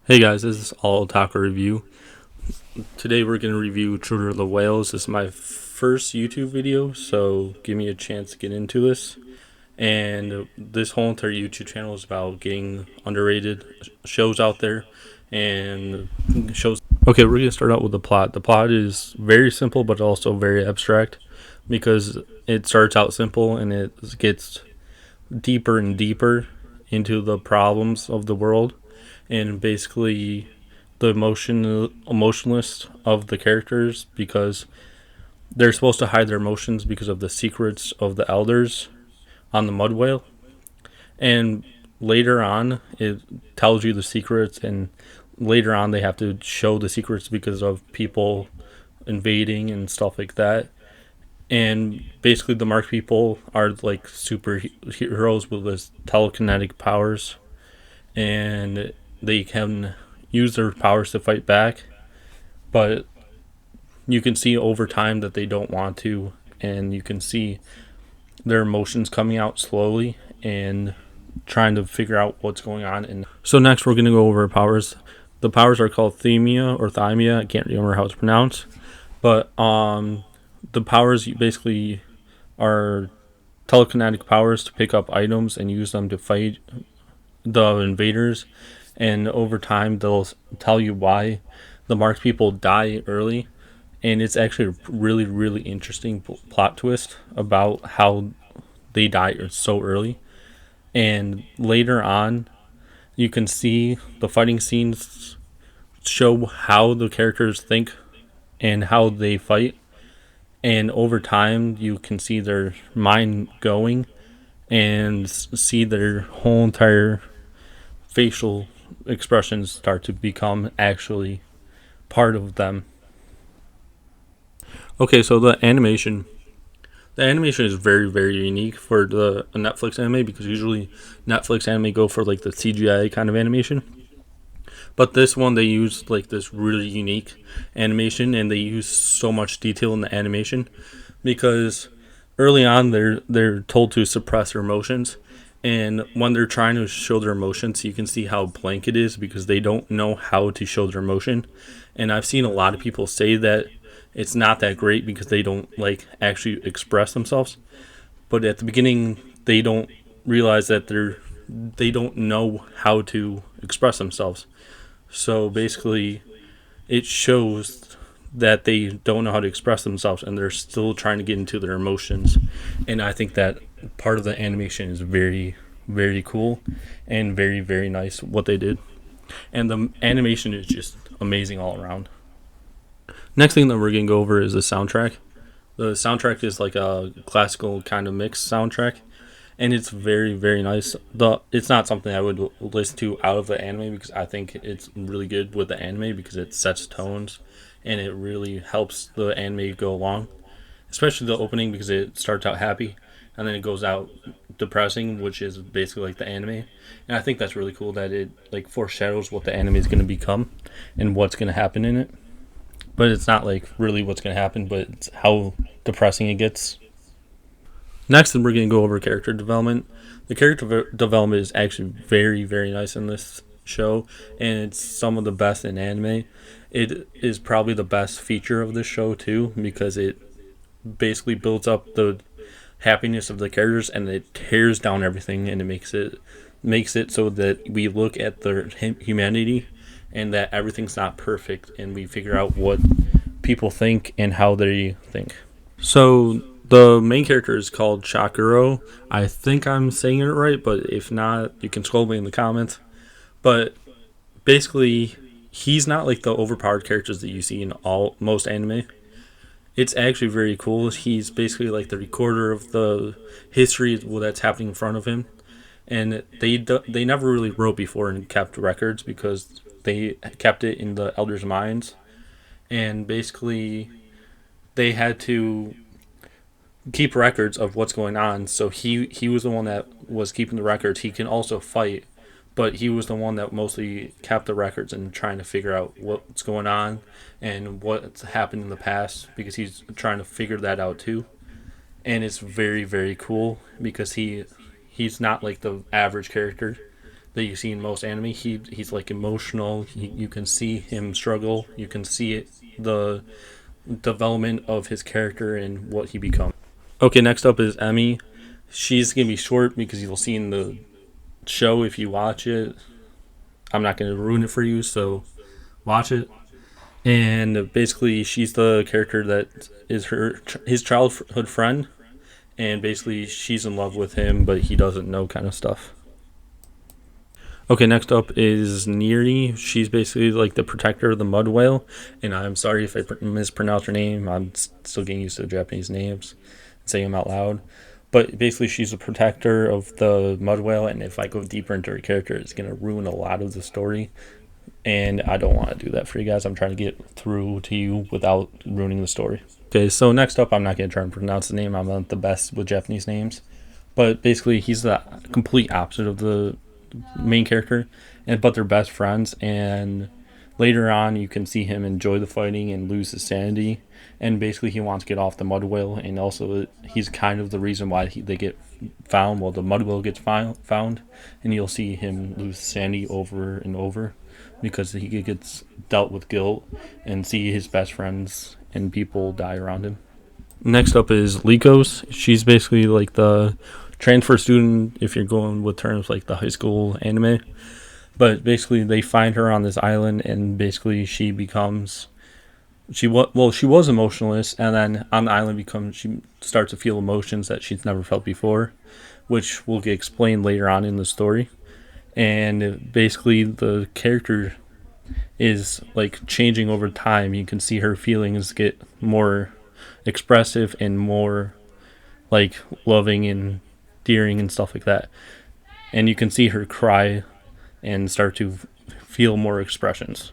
Hey guys, this is All Taco Review. Today we're going to review Children of the Whales. This is my first YouTube video, so give me a chance to get into this. And this whole entire YouTube channel is about getting underrated shows out there and shows. Okay, we're going to start out with the plot. The plot is very simple but also very abstract because it starts out simple and it gets deeper and deeper into the problems of the world and basically the emotionless of the characters because they're supposed to hide their emotions because of the secrets of the elders on the mud whale. And later on it tells you the secrets, and later on they have to show the secrets because of people invading and stuff like that. And basically the mark people are like superheroes with this telekinetic powers, and they can use their powers to fight back, but you can see over time that they don't want to, and you can see their emotions coming out slowly and trying to figure out what's going on. And so next we're going to go over powers. The powers are called Themia or Thymia. I can't remember how it's pronounced, but the powers basically are telekinetic powers to pick up items and use them to fight the invaders. And over time they'll tell you why the marked people die early, and it's actually a really interesting plot twist about how they die so early. And later on you can see the fighting scenes show how the characters think and how they fight, and over time you can see their mind going and see their whole entire facial expressions start to become actually part of them. Okay, so the animation. The animation is very unique for the Netflix anime because usually Netflix anime go for like the CGI kind of animation. But this one they use like this really unique animation, and they use so much detail in the animation because early on they're told to suppress their emotions, and when they're trying to show their emotions you can see how blank it is because they don't know how to show their emotion. And I've seen a lot of people say that it's not that great because they don't like actually express themselves, but at the beginning they don't realize that they don't know how to express themselves. So basically it shows that they don't know how to express themselves and they're still trying to get into their emotions. And I think that part of the animation is very cool and very nice what they did. And the animation is just amazing all around. Next thing that we're going to go over is the soundtrack. The soundtrack is like a classical kind of mixed soundtrack, and it's very nice. It's not something I would listen to out of the anime because I think it's really good with the anime because it sets tones and it really helps the anime go along, especially the opening because it starts out happy and then it goes out depressing, which is basically like the anime. And I think that's really cool that it like foreshadows what the anime is going to become and what's going to happen in it. But it's not like really what's going to happen, but it's how depressing it gets. Next, we're going to go over character development. The character development is actually very nice in this show, and it's some of the best in anime. It is probably the best feature of this show too, because it basically builds up the happiness of the characters and it tears down everything, and it makes it so that we look at their humanity and that everything's not perfect, and we figure out what people think and how they think. So the main character is called Shakuro. I think I'm saying it right, but if not, you can scold me in the comments. But basically, he's not like the overpowered characters that you see in most anime. It's actually very cool. He's basically like the recorder of the history that's happening in front of him, and they never really wrote before and kept records because they kept it in the elders' minds, and basically they had to keep records of what's going on. So he was the one that was keeping the records. He can also fight, but he was the one that mostly kept the records and trying to figure out what's going on and what's happened in the past because he's trying to figure that out too. And it's very cool because he's not like the average character. that you see in most anime. He's like emotional. You can see him struggle. You can see it, the development of his character and what he becomes. Okay, next up is Emmy. She's gonna be short because you'll see in the show if you watch it. I'm not gonna ruin it for you, so watch it. And basically, she's the character that is his childhood friend, and basically she's in love with him, but he doesn't know, kind of stuff. Okay, next up is Neri. She's basically like the protector of the mud whale, and I'm sorry if I mispronounce her name. I'm still getting used to Japanese names, saying them out loud. But basically, she's a protector of the mud whale, and if I go deeper into her character, it's gonna ruin a lot of the story, and I don't want to do that for you guys. I'm trying to get through to you without ruining the story. Okay, so next up, I'm not gonna try and pronounce the name. I'm not the best with Japanese names, but basically, he's the complete opposite of the main character, and but they're best friends. And later on, you can see him enjoy the fighting and lose his sanity. And basically, he wants to get off the mud whale, and also he's kind of the reason why they get found. Well, the mud whale gets found, and you'll see him lose sanity over and over because he gets dealt with guilt and see his best friends and people die around him. Next up is Likos. She's basically like the transfer student, if you're going with terms like the high school anime. But basically, they find her on this island, and basically she was emotionless, and then on the island she starts to feel emotions that she's never felt before, which will get explained later on in the story. And basically, the character is like changing over time. You can see her feelings get more expressive and more like loving and endearing and stuff like that. And you can see her cry and start to feel more expressions.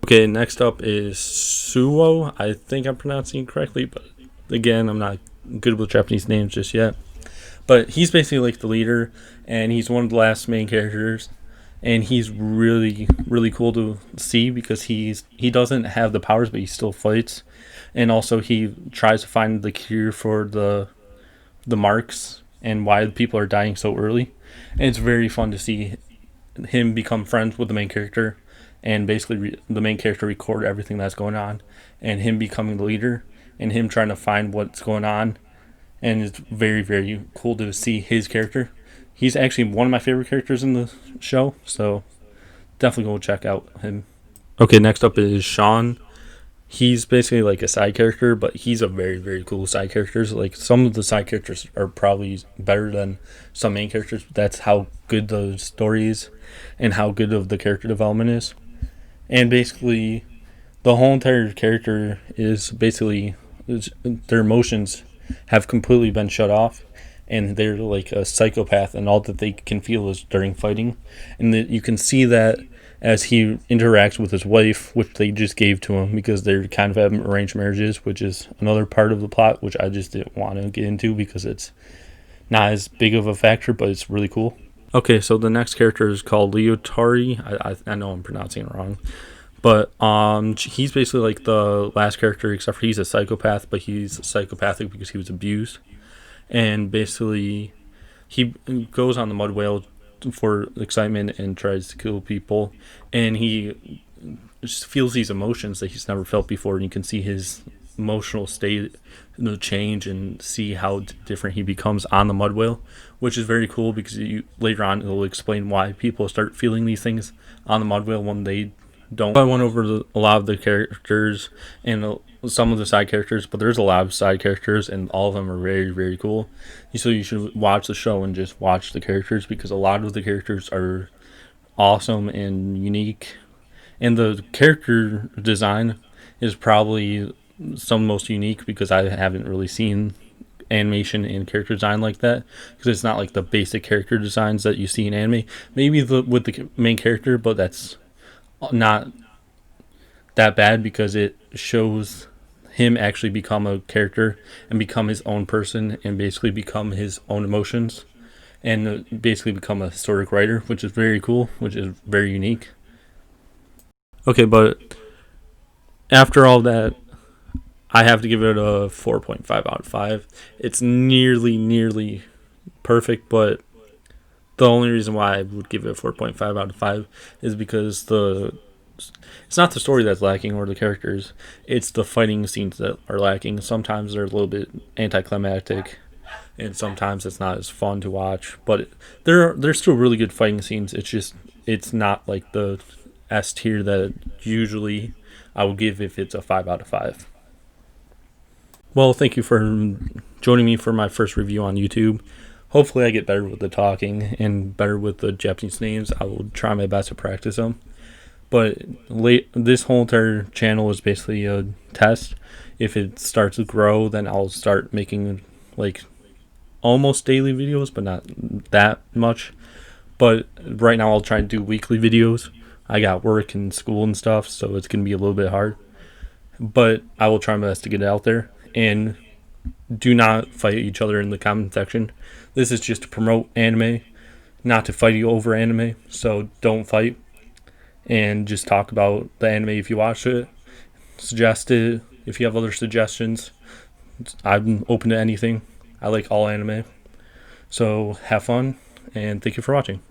Okay, next up is Suo. I think I'm pronouncing it correctly, but again, I'm not good with Japanese names just yet. But he's basically like the leader, and he's one of the last main characters. And he's really, really cool to see because he doesn't have the powers, but he still fights. And also, he tries to find the cure for the marks and why people are dying so early. And it's very fun to see him become friends with the main character and basically the main character record everything that's going on and him becoming the leader and him trying to find what's going on. And it's very, very cool to see his character. He's actually one of my favorite characters in the show, so definitely go check out him. Okay, next up is Sean. He's basically like a side character, but he's a very, very cool side character. Like some of the side characters are probably better than some main characters. That's how good the story is and how good of the character development is. And basically, the whole entire character is basically their emotions have completely been shut off, and they're like a psychopath, and all that they can feel is during fighting. And you can see that as he interacts with his wife, which they just gave to him because they're kind of having arranged marriages, which is another part of the plot, which I just didn't want to get into because it's not as big of a factor, but it's really cool. Okay, so the next character is called Leotari. I know I'm pronouncing it wrong. But he's basically like the last character, except for he's a psychopath, but he's psychopathic because he was abused. And basically, he goes on the mud whale for excitement and tries to kill people. And he just feels these emotions that he's never felt before. And you can see his emotional state change and see how different he becomes on the mud whale, which is very cool because later on it'll explain why people start feeling these things on the mud whale when they don't. I went over a lot of the characters and some of the side characters, but there's a lot of side characters and all of them are very, very cool. So you should watch the show and just watch the characters because a lot of the characters are awesome and unique. And the character design is probably some most unique because I haven't really seen animation and character design like that because it's not like the basic character designs that you see in anime. Maybe with the main character, but that's not that bad because it shows him actually become a character and become his own person and basically become his own emotions and basically become a historic writer, which is very cool, which is very unique. Okay, but after all that, I have to give it a 4.5 out of 5. It's nearly perfect, but The only reason why I would give it a 4.5 out of 5 is because it's not the story that's lacking or the characters, it's the fighting scenes that are lacking. Sometimes they're a little bit anticlimactic, and sometimes it's not as fun to watch. But there's still really good fighting scenes. It's not like the S tier that usually I would give if it's a 5 out of 5. Well, thank you for joining me for my first review on YouTube. Hopefully, I get better with the talking and better with the Japanese names. I will try my best to practice them. But this whole entire channel is basically a test. If it starts to grow, then I'll start making like almost daily videos, but not that much. But right now, I'll try and do weekly videos. I got work and school and stuff, so it's going to be a little bit hard. But I will try my best to get it out there. And do not fight each other in the comment section. This is just to promote anime, not to fight you over anime. So don't fight, and just talk about the anime if you watch it. Suggest it if you have other suggestions. I'm open to anything. I like all anime. So have fun, and thank you for watching.